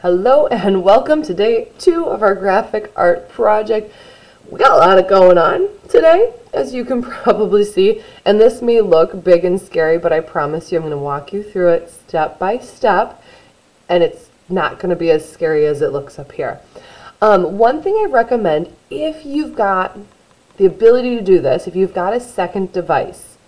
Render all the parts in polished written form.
Hello and welcome to day 2 of our graphic art project. We got a lot going on today, as you can probably see, and this may look big and scary, but I promise you I'm going to walk you through it step by step, and it's not going to be as scary as it looks up here. One thing I recommend, if you've got the ability to do this, if you've got a second device,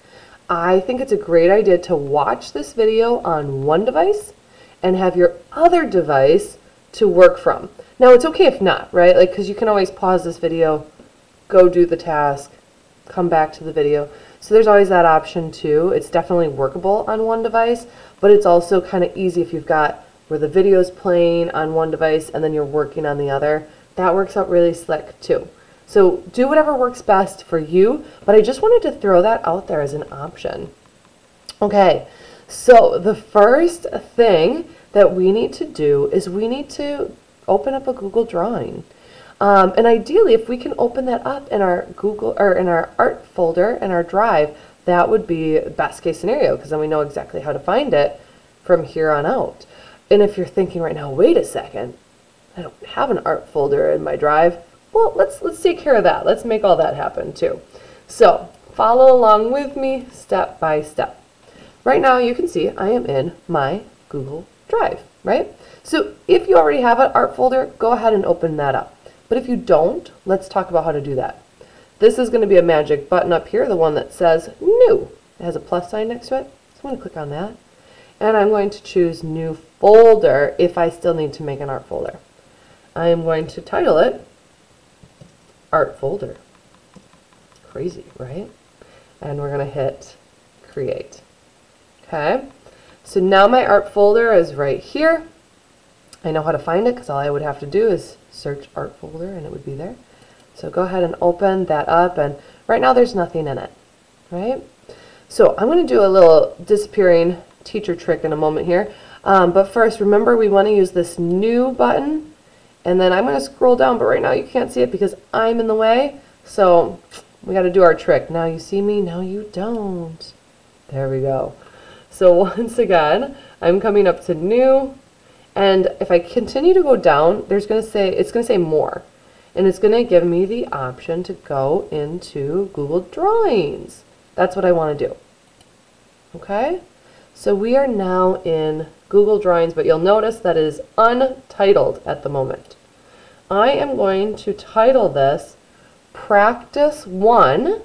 I think it's a great idea to watch this video on one device and have your other device to work from. Now it's okay if not, right? Like, because you can always pause this video, go do the task, come back to the video. So there's always that option too. It's definitely workable on one device, but it's also kind of easy if you've got where the video's playing on one device and then you're working on the other. That works out really slick too. So do whatever works best for you, but I just wanted to throw that out there as an option. Okay, so the first thing that we need to do is we need to open up a Google Drawing. And ideally, if we can open that up in our Google or in our art folder in our drive, that would be best case scenario, because then we know exactly how to find it from here on out. And if you're thinking right now, wait a second, I don't have an art folder in my drive. Well, let's take care of that. Let's make all that happen too. So follow along with me step by step. Right now you can see I am in my Google Drive, right? So if you already have an art folder, go ahead and open that up. But if you don't, let's talk about how to do that. This is going to be a magic button up here, the one that says New. It has a plus sign next to it. So I'm going to click on that. And I'm going to choose New Folder if I still need to make an art folder. I am going to title it Art Folder. Crazy, right? And we're going to hit Create. Okay, so now my art folder is right here. I know how to find it because all I would have to do is search art folder and it would be there. So go ahead and open that up, and right now there's nothing in it, right? So I'm going to do a little disappearing teacher trick in a moment here. But first, remember we want to use this New button, and then I'm going to scroll down, but right now you can't see it because I'm in the way. So we got to do our trick. Now you see me, now you don't. There we go. So once again, I'm coming up to New, and if I continue to go down, it's going to say More, and it's going to give me the option to go into Google Drawings. That's what I want to do. Okay, so we are now in Google Drawings, but you'll notice that it is untitled at the moment. I am going to title this Practice 1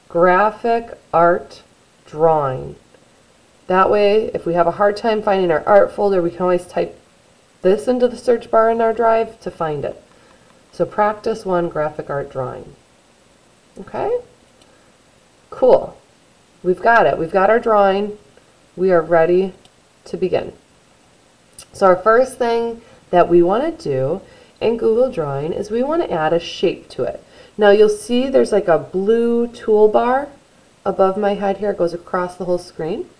Graphic Art Drawing. That way, if we have a hard time finding our art folder, we can always type this into the search bar in our drive to find it. So Practice 1 Graphic Art Drawing. Okay? Cool. We've got it. We've got our drawing. We are ready to begin. So our first thing that we want to do in Google Drawing is we want to add a shape to it. Now you'll see there's like a blue toolbar above my head here. It goes across the whole screen.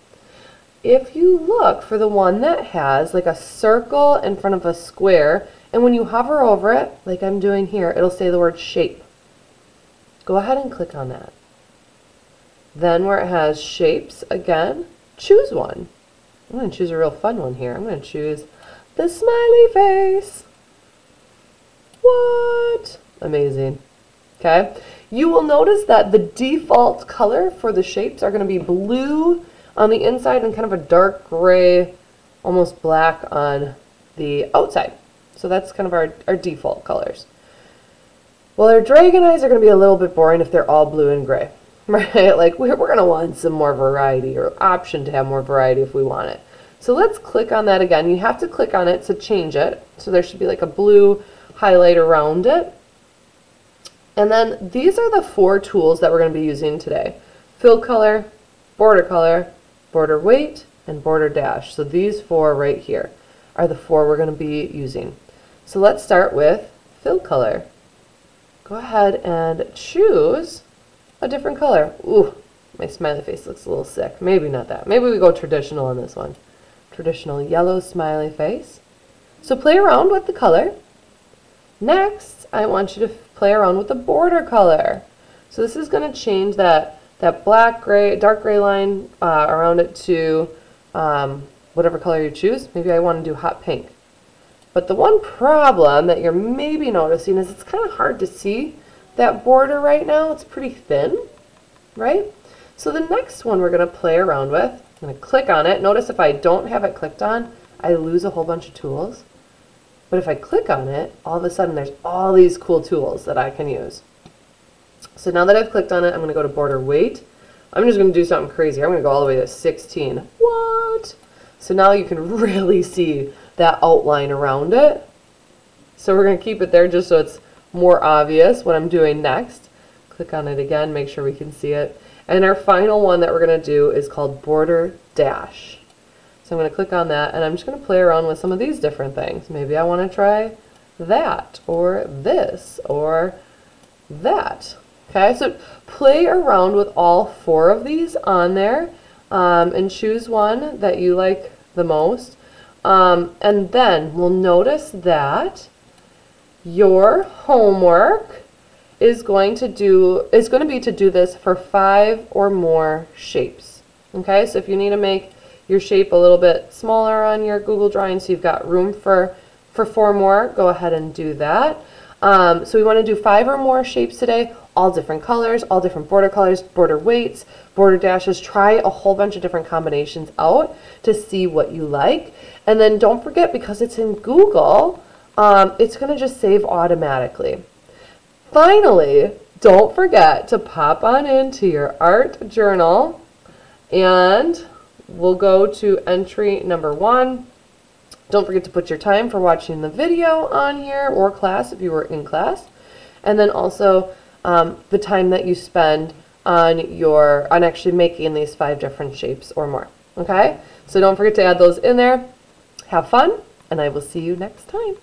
If you look for the one that has like a circle in front of a square, and when you hover over it, like I'm doing here, it'll say the word shape. Go ahead and click on that. Then where it has shapes again, choose one. I'm going to choose a real fun one here. I'm going to choose the smiley face. What? Amazing. Okay. You will notice that the default color for the shapes are going to be blue on the inside and kind of a dark gray, almost black on the outside. So that's kind of our default colors. Well, our dragon eyes are going to be a little bit boring if they're all blue and gray, right? Like we're going to want some more variety, or option to have more variety if we want it. So let's click on that again. You have to click on it to change it. So there should be like a blue highlight around it. And then these are the 4 tools that we're going to be using today. Fill color, border weight, and border dash. So these 4 right here are the 4 we're going to be using. So let's start with fill color. Go ahead and choose a different color. Ooh, my smiley face looks a little sick. Maybe not that. Maybe we go traditional on this one. Traditional yellow smiley face. So play around with the color. Next, I want you to play around with the border color. So this is going to change that black, gray, dark gray line around it to whatever color you choose. Maybe I want to do hot pink. But the one problem that you're maybe noticing is it's kind of hard to see that border right now. It's pretty thin, right? So the next one we're going to play around with, I'm going to click on it. Notice if I don't have it clicked on, I lose a whole bunch of tools. But if I click on it, all of a sudden there's all these cool tools that I can use. So now that I've clicked on it, I'm going to go to border weight. I'm just going to do something crazy. I'm going to go all the way to 16. What? So now you can really see that outline around it. So we're going to keep it there just so it's more obvious what I'm doing next. Click on it again, make sure we can see it. And our final one that we're going to do is called border dash. So I'm going to click on that, and I'm just going to play around with some of these different things. Maybe I want to try that, or this, or that. Okay, so play around with all 4 of these on there, and choose one that you like the most. And then we'll notice that your homework is going to be to do this for 5 or more shapes. Okay, so if you need to make your shape a little bit smaller on your Google Drawing so you've got room for 4 more, go ahead and do that. So we want to do 5 or more shapes today, all different colors, all different border colors, border weights, border dashes. Try a whole bunch of different combinations out to see what you like. And then don't forget, because it's in Google, it's going to just save automatically. Finally, don't forget to pop on into your art journal, and we'll go to entry number 1. Don't forget to put your time for watching the video on here, or class if you were in class, and then also the time that you spend on actually making these 5 different shapes or more. Okay, so don't forget to add those in there. Have fun, and I will see you next time.